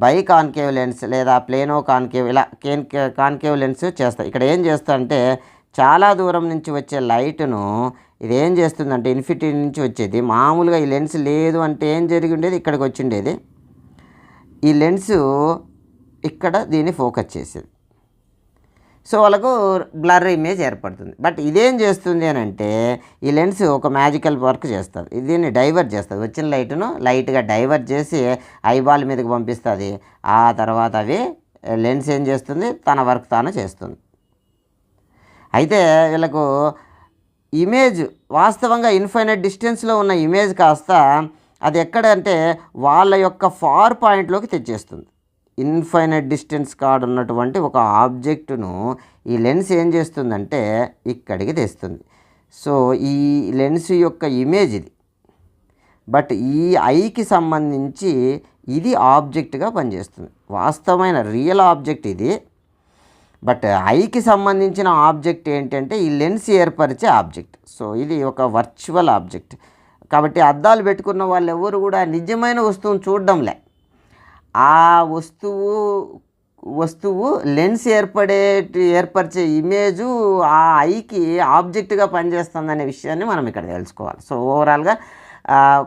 A: బై కాన్కేవ్ లెన్స్ లేదా ప్లేనో కాన్కేవ్, ఇలా కాన్కేవ్ లెన్స్ చేస్తాయి. ఇక్కడ ఏం చేస్తా అంటే చాలా దూరం నుంచి వచ్చే లైట్ను ఇది ఏం చేస్తుందంటే ఇన్ఫినిటీ నుంచి వచ్చేది. మామూలుగా ఈ లెన్స్ లేదు అంటే ఏం జరిగి ఉండేది, ఇక్కడికి వచ్చిండేది. ఈ లెన్సు ఇక్కడ దీన్ని ఫోకస్ చేసేది. సో వాళ్ళకు బ్లర్ ఇమేజ్ ఏర్పడుతుంది. బట్ ఇదేం చేస్తుంది అని అంటే ఈ లెన్స్ ఒక మ్యాజికల్ వర్క్ చేస్తుంది. దీన్ని డైవర్ట్ చేస్తుంది. వచ్చిన లైట్ను లైట్గా డైవర్ట్ చేసి ఐబాల్ మీదకి పంపిస్తుంది. ఆ తర్వాత అవి లెన్స్ ఏం చేస్తుంది, తన వర్క్ తాను చేస్తుంది. అయితే వీళ్ళకు ఇమేజ్ వాస్తవంగా ఇన్ఫైనైట్ డిస్టెన్స్లో ఉన్న ఇమేజ్ కాస్త అది ఎక్కడంటే వాళ్ళ యొక్క ఫార్ పాయింట్లోకి తెచ్చేస్తుంది. ఇన్ఫైనైట్ డిస్టెన్స్ కాడ ఉన్నటువంటి ఒక ఆబ్జెక్టును ఈ లెన్స్ ఏం చేస్తుందంటే ఇక్కడికి తెస్తుంది. సో ఈ లెన్స్ యొక్క ఇమేజ్ ఇది. బట్ ఈ ఐకి సంబంధించి ఇది ఆబ్జెక్ట్గా పనిచేస్తుంది. వాస్తవమైన రియల్ ఆబ్జెక్ట్ ఇది. బట్ ఐకి సంబంధించిన ఆబ్జెక్ట్ ఏంటంటే ఈ లెన్స్ ఏర్పరిచే ఆబ్జెక్ట్. సో ఇది ఒక వర్చువల్ ఆబ్జెక్ట్. కాబట్టి అద్దాలు పెట్టుకున్న వాళ్ళు ఎవరు కూడా నిజమైన వస్తువును చూడడంలే. ఆ వస్తువు లెన్స్ ఏర్పరిచే ఇమేజు ఆ ఐకి ఆబ్జెక్ట్గా పనిచేస్తుందనే విషయాన్ని మనం ఇక్కడ తెలుసుకోవాలి. సో ఓవరాల్గా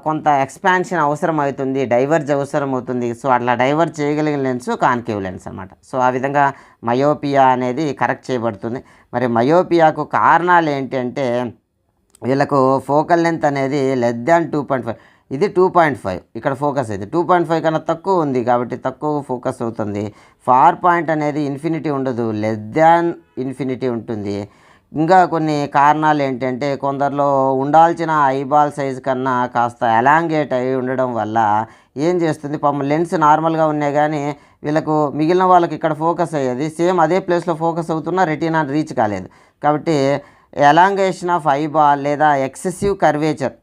A: కొంత ఎక్స్పాన్షన్ అవసరం అవుతుంది, డైవర్జ్ అవసరం అవుతుంది. సో అట్లా డైవర్జ్ చేయగలిగిన లెన్స్ కాన్కేవ్ లెన్స్ అనమాట. సో ఆ విధంగా మయోపియా అనేది కరెక్ట్ చేయబడుతుంది. మరి మయోపియాకు కారణాలు ఏంటి అంటే వీళ్ళకు ఫోకల్ లెంత్ అనేది లెస్ దాన్ 2.5, ఇది 2.5, ఇక్కడ ఫోకస్ అయితే 2.5 కన్నా తక్కువ ఉంది కాబట్టి తక్కువ ఫోకస్ అవుతుంది. ఫార్ పాయింట్ అనేది ఇన్ఫినిటీ ఉండదు, లెస్ దాన్ ఇన్ఫినిటీ ఉంటుంది. ఇంకా కొన్ని కారణాలు ఏంటంటే కొందరిలో ఉండాల్సిన ఐబాల్ సైజు కన్నా కాస్త ఎలాంగేట్ అయి ఉండడం వల్ల ఏం చేస్తుంది, పాపం లెన్స్ నార్మల్గా ఉన్నాయి కానీ వీళ్ళకు మిగిలిన వాళ్ళకి ఇక్కడ ఫోకస్ అయ్యేది సేమ్ అదే ప్లేస్లో ఫోకస్ అవుతున్నా రెటీనా రీచ్ కాలేదు. కాబట్టి ఎలాంగేషన్ ఆఫ్ ఐబాల్ లేదా ఎక్సెసివ్ కర్వేచర్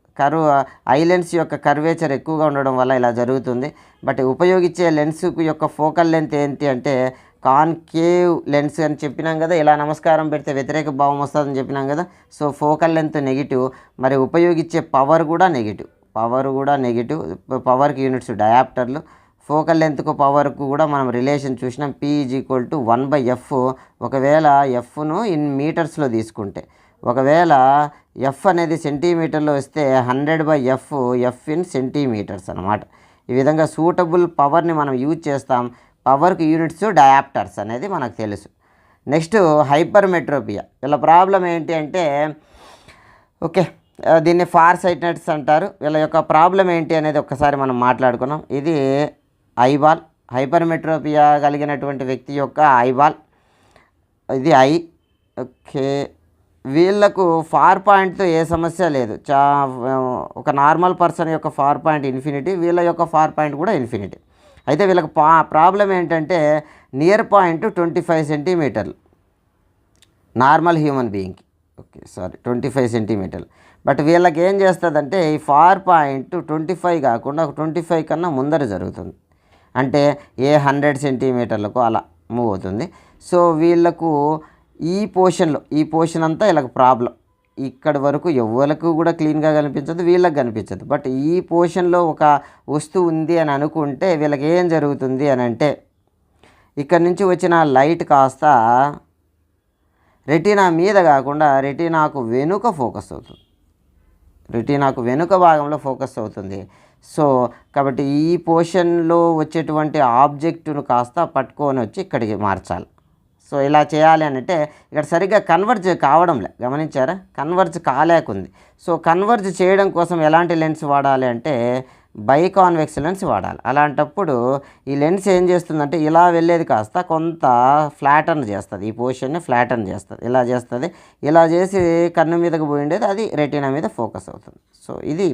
A: ఐ లెన్స్ యొక్క కర్వేచర్ ఎక్కువగా ఉండడం వల్ల ఇలా జరుగుతుంది. బట్ ఉపయోగించే లెన్స్ యొక్క ఫోకల్ లెంత్ ఏంటి అంటే కాన్కేవ్ లెన్స్ అని చెప్పినాం కదా, ఇలా నమస్కారం పెడితే వ్యతిరేక భావం వస్తుందని చెప్పినాం కదా. సో ఫోకల్ లెంత్ నెగిటివ్, మరి ఉపయోగించే పవర్ కూడా నెగిటివ్. పవర్కి యూనిట్స్ డయాప్టర్లు. ఫోకల్ లెంత్కు పవర్కు కూడా మనం రిలేషన్ చూసినాం. P = 1/f. ఒకవేళ ఎఫ్ను ఇన్ మీటర్స్లో తీసుకుంటే, ఒకవేళ ఎఫ్ అనేది సెంటీమీటర్లో వస్తే 100/f, ఎఫ్ ఇన్ సెంటీమీటర్స్ అనమాట. ఈ విధంగా సూటబుల్ పవర్ని మనం యూజ్ చేస్తాం. పవర్కి యూనిట్స్ డయాప్టర్స్ అనేది మనకు తెలుసు. Next hypermetropia. వీళ్ళ ప్రాబ్లం ఏంటి అంటే ఓకే, దీన్ని ఫార్ సైట్నెస్ అంటారు. వీళ్ళ యొక్క ప్రాబ్లం ఏంటి అనేది ఒక్కసారి మనం మాట్లాడుకున్నాం. ఇది ఐబాల్. హైపర్మెట్రోపియా కలిగినటువంటి వ్యక్తి యొక్క ఐబాల్, ఇది ఐ. ఓకే, వీళ్ళకు ఫార్ పాయింట్తో ఏ సమస్య లేదు. ఒక నార్మల్ పర్సన్ యొక్క ఫార్ పాయింట్ ఇన్ఫినిటీ, వీళ్ళ యొక్క ఫార్ పాయింట్ కూడా ఇన్ఫినిటీ. అయితే వీళ్ళకి ప్రాబ్లం ఏంటంటే నియర్ పాయింట్ 25 సెంటీమీటర్లు నార్మల్ హ్యూమన్ బీయింగ్కి. 25 సెంటీమీటర్లు. బట్ వీళ్ళకి ఏం చేస్తుందంటే ఈ ఫార్ పాయింట్ 25 కాకుండా 25 కన్నా ముందర జరుగుతుంది. అంటే 100 సెంటీమీటర్లకు అలా మూవ్ అవుతుంది. సో వీళ్ళకు ఈ పోర్షన్ అంతా వీళ్ళకి ప్రాబ్లం. ఇక్కడి వరకు ఎవరికి కూడా క్లీన్గా కనిపించదు, వీళ్ళకి కనిపించదు. బట్ ఈ పోర్షన్లో ఒక వస్తువు ఉంది అని అనుకుంటే వీళ్ళకి ఏం జరుగుతుంది అని అంటే ఇక్కడ నుంచి వచ్చిన లైట్ కాస్త రెటీనా మీద కాకుండా రెటీనాకు వెనుక ఫోకస్ అవుతుంది. రెటీనాకు వెనుక భాగంలో ఫోకస్ అవుతుంది. సో కాబట్టి ఈ పోర్షన్లో వచ్చేటువంటి ఆబ్జెక్టును కాస్త పట్టుకొని వచ్చి ఇక్కడికి మార్చాలి. సో ఇలా చేయాలి అని అంటే ఇక్కడ సరిగ్గా కన్వర్జ్ కావడంలే, గమనించారా? కన్వర్జ్ కాలేకుంది. సో కన్వర్జ్ చేయడం కోసం ఎలాంటి లెన్స్ వాడాలి అంటే బైకాన్వెక్స్ లెన్స్ వాడాలి. అలాంటప్పుడు ఈ లెన్స్ ఏం చేస్తుందంటే ఇలా వెళ్ళేది కాస్త కొంత ఫ్లాటర్న్ చేస్తుంది, ఈ పొజిషన్ని ఫ్లాటర్న్ చేస్తుంది, ఇలా చేస్తుంది. ఇలా చేసి కన్ను మీదకి పోయిండేది అది రెటీనా మీద ఫోకస్ అవుతుంది. సో ఇది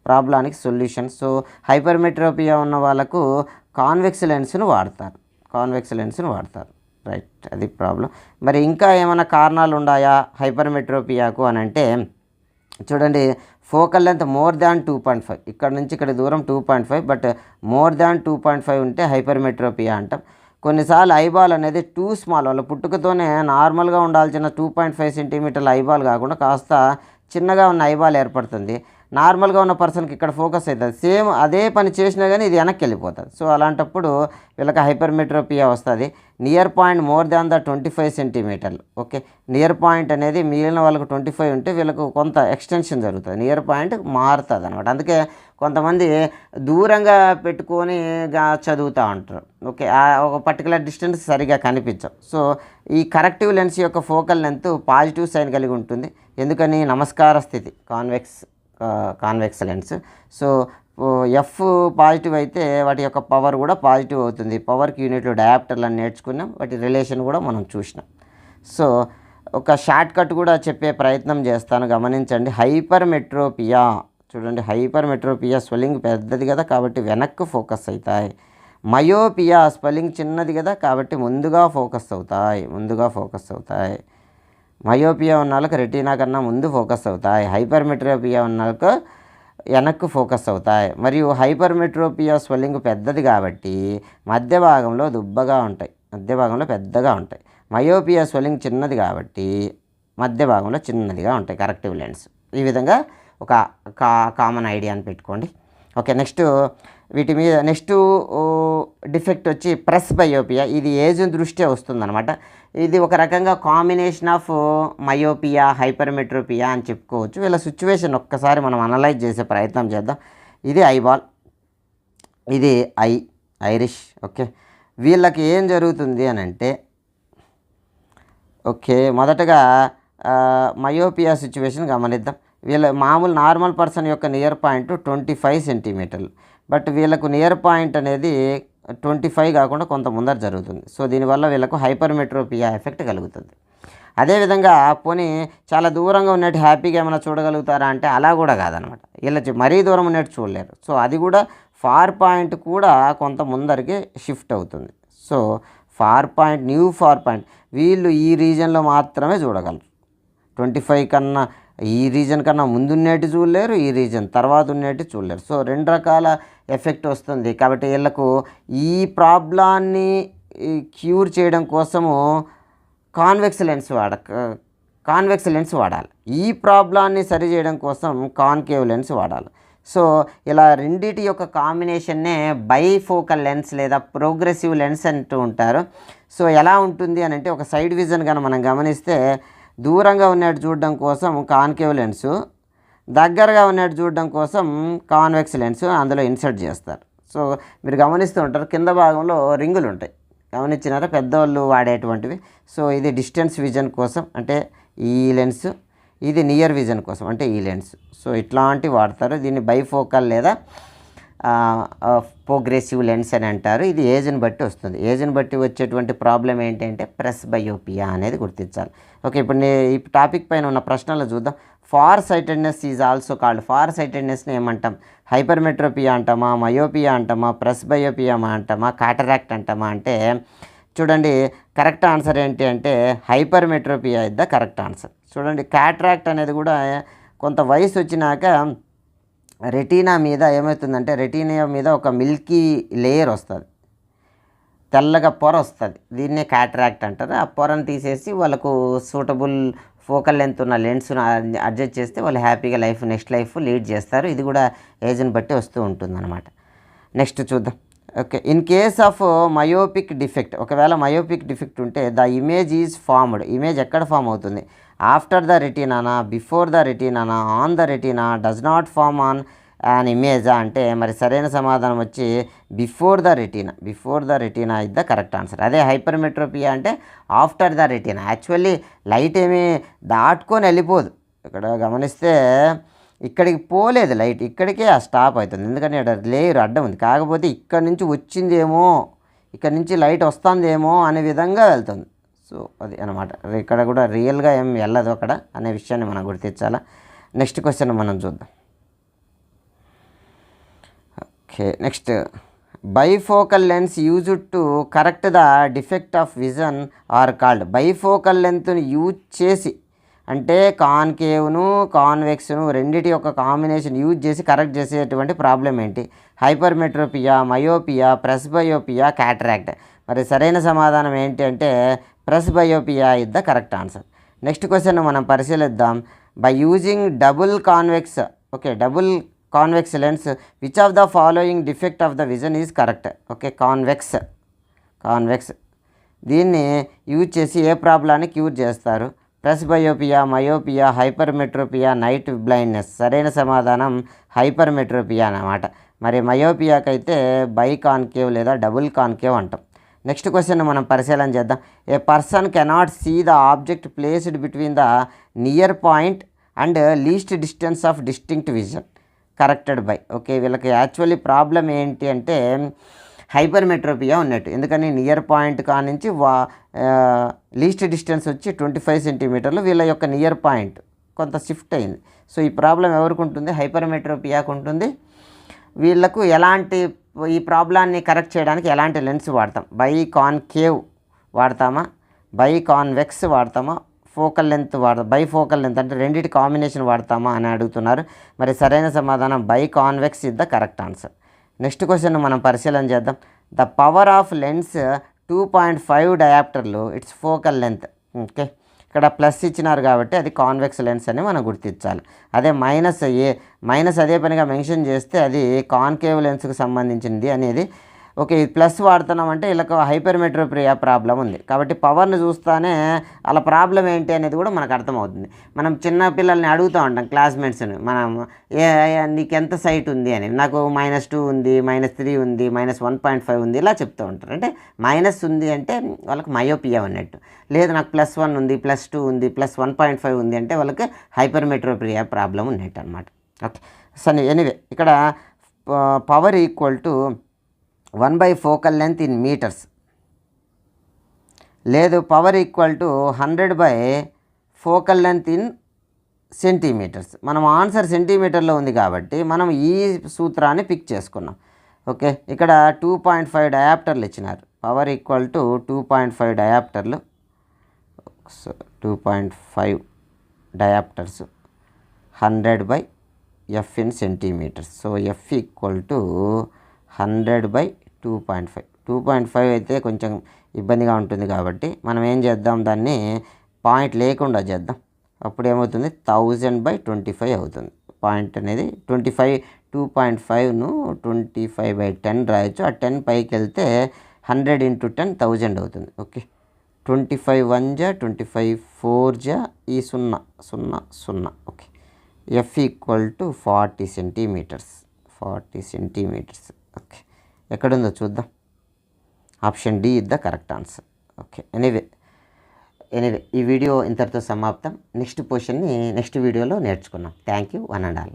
A: ప్రాబ్లానికి సొల్యూషన్. సో హైపర్మెట్రోపియా ఉన్న వాళ్ళకు కాన్వెక్స్ లెన్స్ను వాడతారు. రైట్, అది ప్రాబ్లం. మరి ఇంకా ఏమైనా కారణాలు ఉన్నాయా హైపర్మెట్రోపియాకు అని అంటే చూడండి, ఫోకల్ లెంత్ మోర్ దాన్ 2.5, ఇక్కడ నుంచి ఇక్కడ దూరం 2.5, బట్ మోర్ దాన్ 2.5 ఉంటే హైపర్మెట్రోపియా అంటాం. కొన్నిసార్లు ఐబాల్ అనేది టూ స్మాల్, వాళ్ళ పుట్టుకతోనే నార్మల్గా ఉండాల్సిన 2.5 సెంటీమీటర్ల ఐబాల్ కాకుండా కాస్త చిన్నగా ఉన్న ఐబాల్ ఏర్పడుతుంది. నార్మల్గా ఉన్న పర్సన్కి ఇక్కడ ఫోకస్ అవుతుంది. సేమ్ అదే పని చేసినా కానీ ఇది వెనక్కి వెళ్ళిపోతుంది. సో అలాంటప్పుడు వీళ్ళకి హైపర్మెట్రోపియా వస్తుంది. Near point more than the 25 సెంటీమీటర్లు. ఓకే, నియర్ పాయింట్ అనేది మిగిలిన వాళ్ళకు 25 ఉంటే వీళ్ళకు కొంత ఎక్స్టెన్షన్ జరుగుతుంది, నియర్ పాయింట్ మారుతుంది అనమాట. అందుకే కొంతమంది దూరంగా పెట్టుకొని చదువుతూ ఉంటారు. ఓకే, ఒక పర్టికులర్ డిస్టెన్స్ సరిగా కనిపించవు. సో ఈ కరెక్టివ్ లెన్స్ యొక్క ఫోకల్ లెంత్ పాజిటివ్ సైన్ కలిగి ఉంటుంది. ఎందుకని? నమస్కార స్థితి, convex lens. So F positive అయితే వాటి యొక్క పవర్ కూడా పాజిటివ్ అవుతుంది. పవర్కి యూనిట్లు డయాప్టర్లు అని నేర్చుకున్నాం, వాటి రిలేషన్ కూడా మనం చూసినాం. సో ఒక షార్ట్ కట్ కూడా చెప్పే ప్రయత్నం చేస్తాను, గమనించండి. హైపర్మెట్రోపియా చూడండి, హైపర్మెట్రోపియా స్వెల్లింగ్ పెద్దది కదా కాబట్టి వెనక్కు ఫోకస్ అవుతాయి. మయోపియా స్పెల్లింగ్ చిన్నది కదా కాబట్టి ముందుగా ఫోకస్ అవుతాయి. మయోపియా ఉన్న వాళ్ళకి రెటీనా కన్నా ముందు ఫోకస్ అవుతాయి. హైపర్మెట్రోపియా ఉన్న వాళ్ళకు వెనక్కు ఫోకస్ అవుతాయి. మరియు హైపర్మెట్రోపియా స్వెల్లింగ్ పెద్దది కాబట్టి మధ్య భాగంలో పెద్దగా ఉంటాయి. మయోపియా స్వెల్లింగ్ చిన్నది కాబట్టి మధ్య భాగంలో చిన్నదిగా ఉంటాయి కరెక్టివ్ లెన్స్. ఈ విధంగా ఒక కామన్ ఐడియా అని పెట్టుకోండి. ఓకే, వీటి మీద నెక్స్ట్ డిఫెక్ట్ వచ్చి ప్రెస్ బయోపియా. ఇది ఏజ్ దృష్ట్యా వస్తుందన్నమాట. ఇది ఒక రకంగా కాంబినేషన్ ఆఫ్ మయోపియా, హైపర్మెట్రోపియా అని చెప్పుకోవచ్చు. వీళ్ళ సిచ్యువేషన్ ఒక్కసారి మనం అనలైజ్ చేసే ప్రయత్నం చేద్దాం. ఇది ఐబాల్, ఇది ఐరిష్. ఓకే, వీళ్ళకి ఏం జరుగుతుంది అని అంటే ఓకే, మొదటగా మయోపియా సిచ్యువేషన్ గమనిద్దాం. వీళ్ళ మామూలు నార్మల్ పర్సన్ యొక్క నియర్ పాయింట్ 25 సెంటీమీటర్లు, బట్ వీళ్ళకు నియర్ పాయింట్ అనేది 25 కాకుండా కొంత ముందర జరుగుతుంది. సో దీనివల్ల వీళ్ళకు హైపర్మెట్రోపియా ఎఫెక్ట్ కలుగుతుంది. అదేవిధంగా పోనీ చాలా దూరంగా ఉన్నట్టు హ్యాపీగా ఏమైనా చూడగలుగుతారా అంటే అలా కూడా కాదనమాట. వీళ్ళ మరీ దూరం ఉన్నట్టు చూడలేరు. సో అది కూడా ఫార్ పాయింట్ కూడా కొంత ముందరికి షిఫ్ట్ అవుతుంది. సో న్యూ ఫార్ పాయింట్ వీళ్ళు ఈ రీజన్లో మాత్రమే చూడగలరు. 25 కన్నా ఈ రీజన్ కన్నా ముందున్నట్టు చూడలేరు, ఈ రీజన్ తర్వాత ఉన్నట్టు చూడలేరు. సో 2 రకాల ఎఫెక్ట్ వస్తుంది. కాబట్టి వీళ్ళకు ఈ ప్రాబ్లాన్ని క్యూర్ చేయడం కోసము కాన్వెక్స్ లెన్స్ వాడాలి. ఈ ప్రాబ్లాన్ని సరి చేయడం కోసం కాన్కేవ్ లెన్స్ వాడాలి. సో ఇలా రెండిటి యొక్క కాంబినేషన్నే బైఫోకల్ లెన్స్ లేదా ప్రోగ్రెసివ్ లెన్స్ అంటూ ఉంటారు. సో ఎలా ఉంటుంది అని అంటే, ఒక సైడ్ విజన్ కనుక మనం గమనిస్తే దూరంగా ఉన్నట్టు చూడడం కోసం కాన్కేవ్ లెన్సు, దగ్గరగా ఉన్నట్టు చూడడం కోసం కాన్వెక్స్ లెన్స్ అందులో ఇన్సర్ట్ చేస్తారు. సో మీరు గమనిస్తూ ఉంటారు, కింద భాగంలో రింగులు ఉంటాయి, గమనించినారా, పెద్దవాళ్ళు వాడేటువంటివి. సో ఇది డిస్టెన్స్ విజన్ కోసం అంటే ఈ లెన్స్, ఇది నియర్ విజన్ కోసం అంటే ఈ లెన్స్. సో ఇట్లాంటివి వాడతారు. దీన్ని బైఫోకల్ లేదా ప్రోగ్రెసివ్ లెన్స్ అని అంటారు. ఇది ఏజ్ని బట్టి వస్తుంది. ఏజ్ని బట్టి వచ్చేటువంటి ప్రాబ్లం ఏంటంటే ప్రెస్బయోపియా అనేది గుర్తించాలి. ఓకే, ఇప్పుడు ఈ టాపిక్ పైన ఉన్న ప్రశ్నలు చూద్దాం. Far sightedness is also called, far సైటెడ్నెస్ని ఏమంటాం? హైపర్మెట్రోపియా అంటామా, మయోపియా అంటామా, ప్రెస్బయోపియా అంటామా, కాటరాక్ట్ అంటామా అంటే చూడండి, కరెక్ట్ ఆన్సర్ ఏంటి అంటే hypermetropia is the correct answer. చూడండి, క్యాటరాక్ట్ అనేది కూడా కొంత వయసు వచ్చినాక రెటీనా మీద ఏమవుతుందంటే, రెటీనా మీద ఒక మిల్కీ లేయర్ వస్తుంది, తెల్లగా పొర వస్తుంది. దీన్నే క్యాటరాక్ట్ అంటారు. ఆ పొరను తీసేసి వాళ్ళకు సూటబుల్ ఫోకల్ లెంత్ ఉన్న లెన్స్ను అడ్జస్ట్ చేస్తే వాళ్ళు హ్యాపీగా నెక్స్ట్ లైఫ్ లీడ్ చేస్తారు. ఇది కూడా ఏజ్ని బట్టి వస్తూ ఉంటుందన్నమాట. నెక్స్ట్ చూద్దాం. Okay, in case of myopic defect, ఒకవేళ మయోపిక్ డిఫెక్ట్ ఉంటే the image is formed, image ఎక్కడ ఫామ్ అవుతుంది? ఆఫ్టర్ ద రెటీనానా, బిఫోర్ ద రెటీనానా, on the retina, does not form on an ఇమేజా అంటే మరి సరైన సమాధానం వచ్చి before the retina. Before the retina is the correct answer. అదే హైపర్మెట్రోపియా అంటే after the retina. Actually light ఏమీ దాటుకొని వెళ్ళిపోదు. ఇక్కడ గమనిస్తే ఇక్కడికి పోలేదు లైట్, ఇక్కడికే ఆ స్టాప్ అవుతుంది, ఎందుకంటే ఇక్కడ లేయర్ అడ్డం ఉంది. కాకపోతే ఇక్కడ నుంచి వచ్చిందేమో, ఇక్కడ నుంచి లైట్ వస్తుందేమో అనే విధంగా వెళ్తుంది. సో అది అనమాట. ఇక్కడ కూడా రియల్గా ఏం వెళ్ళదు అక్కడ అనే విషయాన్ని మనం గుర్తించాలా. నెక్స్ట్ క్వశ్చన్ మనం చూద్దాం. Okay, next, bifocal lens used to correct the defect of vision are called. Bifocal లెన్త్ను యూజ్ చేసి అంటే కాన్కేవ్ను కాన్వెక్స్ను రెండిటి యొక్క కాంబినేషన్ యూజ్ చేసి కరెక్ట్ చేసేటువంటి ప్రాబ్లం ఏంటి? Hypermetropia, myopia, presbyopia, cataract. మరి సరైన సమాధానం ఏంటి అంటే presbyopia is the correct answer. Next question మనం పరిశీలిద్దాం. By using double convex, okay, double convex lens which of the following defect of the vision is correct? Okay, convex దీన్ని use చేసి ఏ ప్రాబ్లాన్ని క్యూర్ చేస్తారు? Presbyopia, myopia, hypermetropia, night blindness. సరైన సమాధానం hypermetropia అన్నమాట. మరి మయోపియాకైతే బై కాన్కేవ్ లేదా డబుల్ కాన్కేవ్ అంటాం. నెక్స్ట్ క్వశ్చన్ మనం పరిశీలన చేద్దాం. A person cannot see the object placed between the near point and least distance of distinct vision corrected by. Okay, వీళ్ళకి యాక్చువల్లీ ప్రాబ్లం ఏంటి అంటే హైపర్మెట్రోపియా ఉన్నట్టు. ఎందుకని నియర్ పాయింట్ కానించి లీస్ట్ డిస్టెన్స్ వచ్చి 25 సెంటీమీటర్లు, వీళ్ళ యొక్క నియర్ పాయింట్ కొంత షిఫ్ట్ అయింది. సో ఈ ప్రాబ్లం ఎవరికి ఉంటుంది? హైపర్మెట్రోపియాకు ఉంటుంది. వీళ్ళకు ఈ ప్రాబ్లాన్ని కరెక్ట్ చేయడానికి ఎలాంటి లెన్స్ వాడతాం? బై కాన్కేవ్ వాడతామా, బై కాన్వెక్స్ వాడతామా, బై ఫోకల్ లెంత్ అంటే రెండింటి కాంబినేషన్ వాడతామా అని అడుగుతున్నారు. మరి సరైన సమాధానం biconvex is the correct answer. Next question మనం పరిశీలన చేద్దాం. ద పవర్ ఆఫ్ లెన్స్ 2.5 డయాప్టర్లు ఇట్స్ ఫోకల్ లెంత్. ఓకే, ఇక్కడ ప్లస్ ఇచ్చినారు కాబట్టి అది కాన్వెక్స్ లెన్స్ అని మనం గుర్తించాలి. అదే మైనస్ అదే పనిగా మెన్షన్ చేస్తే అది కాన్కేవ్ లెన్స్కి సంబంధించింది అనేది. ఓకే, ప్లస్ వాడుతున్నాం అంటే వీళ్ళకి హైపర్మెట్రోపియా ప్రాబ్లం ఉంది. కాబట్టి పవర్ని చూస్తానే అలా ప్రాబ్లం ఏంటి అనేది కూడా మనకు అర్థమవుతుంది. మనం చిన్న పిల్లల్ని అడుగుతూ ఉంటాం, క్లాస్మేట్స్ని, మనం నీకు ఎంత సైట్ ఉంది అని. నాకు -2 ఉంది, -3 ఉంది, -1.5 ఉంది, ఇలా చెప్తూ ఉంటారు. అంటే మైనస్ ఉంది అంటే వాళ్ళకి మయోపియా ఉన్నట్టు. లేదు నాకు +1 ఉంది, +2 ఉంది, +1.5 ఉంది అంటే వాళ్ళకి హైపర్మెట్రోపియా ప్రాబ్లం ఉన్నట్టు అనమాట. ఓకే, సరే, ఎనీవే ఇక్కడ power equal to 1 focal length in metres, లేదు power equal to 100 focal length in centimetres. మనం ఆన్సర్ సెంటీమీటర్లో ఉంది కాబట్టి మనం ఈ సూత్రాన్ని పిక్ చేసుకున్నాం. ఓకే, ఇక్కడ 2.5 డయాప్టర్లు ఇచ్చినారు. పవర్ ఈక్వల్ టు 2.5 డయాప్టర్లు, 2.5 dioptres 100/f in centimetres. So f equal to 100/2.5. 2.5 అయితే కొంచెం ఇబ్బందిగా ఉంటుంది కాబట్టి మనం ఏం చేద్దాం, దాన్ని పాయింట్ లేకుండా చేద్దాం. అప్పుడు ఏమవుతుంది, 1000/25 అవుతుంది. పాయింట్ అనేది 25, 2.5ను 25/10 రాయొచ్చు. ఆ 10 పైకి వెళ్తే 100 × 10 1000 అవుతుంది. ఓకే, 25 1 జా 25 4 జా ఈ 0 0 0. Okay, f equal to 40 centimetres. 40 centimetres. Okay, ఎక్కడుందో చూద్దాం. Option D is the correct answer. Okay, anyway ఈ వీడియో ఇంతటితో సమాప్తం. నెక్స్ట్ క్వశ్చన్ని నెక్స్ట్ వీడియోలో నేర్చుకున్నాం. Thank you one and all.